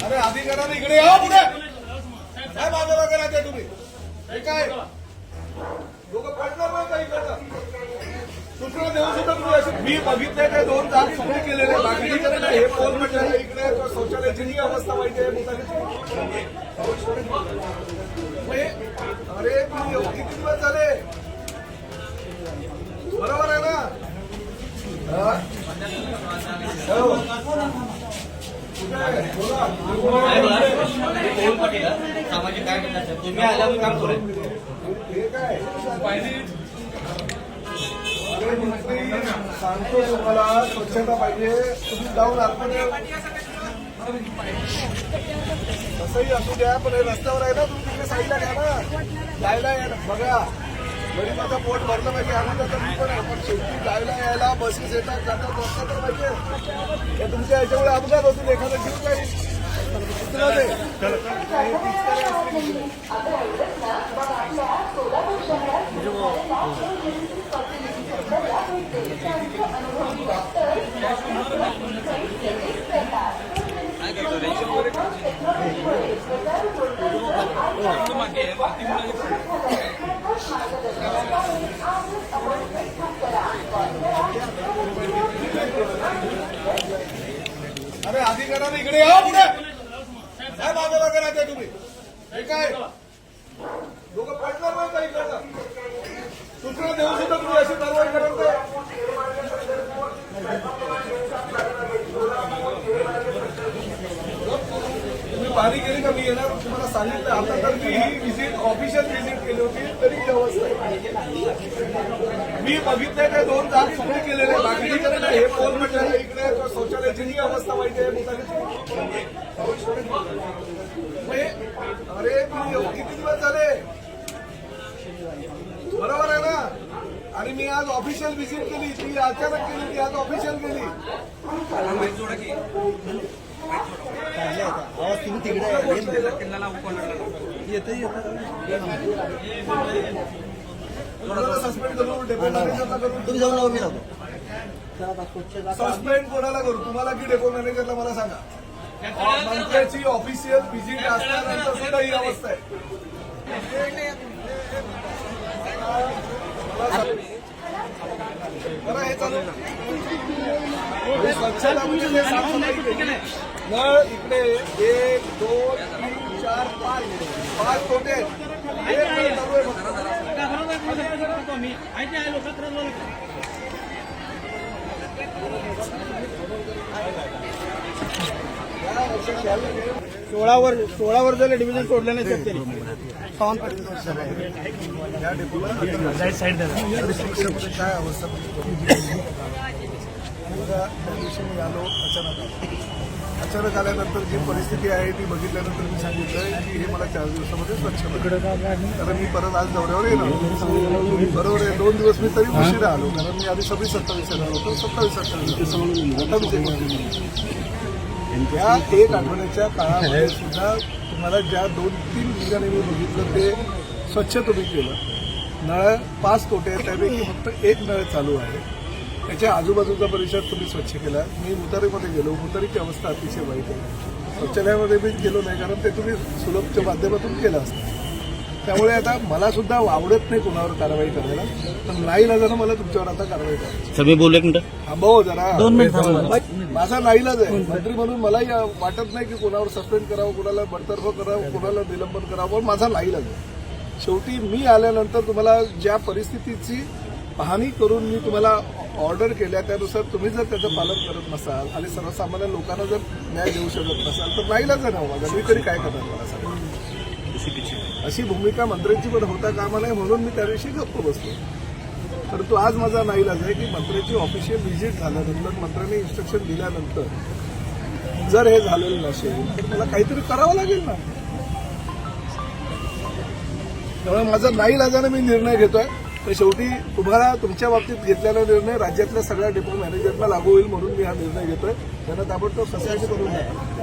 अरे अधिकाऱ्याने इकडे या पुढे काय माझ्या मागे राहते तुम्ही हे काय लोक पडणार नाही काही करता सूचना देऊ सुद्धा तुम्ही अशी मी बघितलंय ते 2 जाग सुरू केलेले बाकी हे पोल म्हटलं इकडे शौचालयाची अवस्था माहिती आहे अरे तुम्ही किती दिवस झाले बरोबर आहे ना सामाजिक कार्यकर्ते तुम्ही आल्यावर काम करू सांगतो तुम्हाला स्वच्छता पाहिजे तुम्ही जाऊन आतमध्ये तसंही असू द्या पण रस्त्यावर आहे ना तुम्ही तिकडे साईडला घ्या ना जायला या बघा गरीबाचं पोट भरलं पाहिजे आनंद तर मी पण आहे पण शेवटी जायला यायला बसेस येतात जातात रस्ता तर पाहिजे हे तुमच्या याच्यामुळे अपघात होतील एखादं जीव काही अरे अधिकाऱ्याने इकडे या पुढे काय माझ्या मागे राहते तुम्ही हे काय लोक पडणार नाही काही करता सूचना देऊ सुद्धा तुम्ही अशी कारवाई करत तुम्ही पाणी केली का मी येणार तुम्हाला सांगितलं आता तर मी ही व्हिजिट ऑफिशियल व्हिजिट केली होती तरी व्यवस्था मी बघितलंय ते 2 जाग सुरू केलेले बाकी हे पोल म्हटलं इकडे शौचालयाची अवस्था माहिती आहे अरे तुम्ही किती दिवस झाले बरोबर आहे ना आणि मी आज ऑफिशियल व्हिजिट केली ती अचानक केली ती आज ऑफिशियल केली आवाज तुम्ही तिकडे सस्पेंड करू डेपो मॅनेजरला करू तुम्ही जाऊन लावून मी राहतो सस्पेंड कोणाला करू तुम्हाला की डेपो मॅनेजरला मला सांगा मंत्र्याची ऑफिशियल व्हिजिट असल्यानंतर सुद्धा ही अवस्था आहे बरं हे चालू स्वच्छता म्हणजे नळ इकडे 1 2 3 4 5 कोटे एक नळ चालू आहे 16 वर जर डिव्हिजन सोडलं नाही शेतकरी काय अवस्था त्या दिवशी मी आलो अचानक आल्यानंतर जी परिस्थिती आहे ती बघितल्यानंतर मी सांगितलं की हे मला 4 दिवसामध्ये स्वच्छ कारण मी परत आज दौऱ्यावर येणार बरोबर आहे 2 दिवस मी तरी उशिरा आलो कारण मी आधी 26-27 आलो होतो 27-28 या 1 आठवड्याच्या काळामध्ये सुद्धा तुम्हाला ज्या 2-3 ठिकाणी मी बघितलं ते स्वच्छ तुम्ही केलं नळ 5 कोटे आहेत त्यापैकी फक्त 1 नळ चालू आहे त्याच्या आजूबाजूचा परिसर तुम्ही स्वच्छ केला मी मुतारीमध्ये गेलो मुतारीची अवस्था अतिशय वाईट आहे शौचालयामध्ये मी गेलो नाही कारण ते तुम्ही सुलभच्या माध्यमातून केलं असतं त्यामुळे आता मला सुद्धा आवडत नाही कोणावर कारवाई करायला पण नाईलाजानं मला तुमच्यावर आता कारवाई करायची सगळे बोलले एक मिनिट थांबव जरा माझा नाईलाज आहे मंत्री म्हणून मलाही वाटत नाही की कोणावर सस्पेंड करावं कोणाला बडतर्फ करावं कोणाला निलंबन करावं पण माझा नाईलाज आहे शेवटी मी आल्यानंतर तुम्हाला ज्या परिस्थितीची पाहणी करून मी तुम्हाला ऑर्डर केल्या त्यानुसार तुम्ही जर त्याचं पालन करत नसाल आणि सर्वसामान्य लोकांना जर न्याय देऊ शकत नसाल तर नाईलाज आहे ना माझा मी तरी काय करणार मला सांगा अशी भूमिका मंत्र्यांची पण होता कामा नये म्हणून मी त्या दिवशी गप्प बसलो परंतु आज माझा नाईलाज आहे की मंत्र्याची ऑफिशियल व्हिजिट झाल्यानंतर मंत्र्यांनी इन्स्ट्रक्शन दिल्यानंतर जर हे झालेलं नसेल तर मला काहीतरी करावं लागेल ना त्यामुळे माझा नाईलाजाने मी निर्णय घेतोय तर शेवटी तुम्हाला तुमच्या बाबतीत घेतलेला निर्णय राज्यातल्या सगळ्या डेपो मॅनेजरला लागू होईल म्हणून मी हा निर्णय घेतोय त्यांना ताबडतोब सस्पेंड करून द्या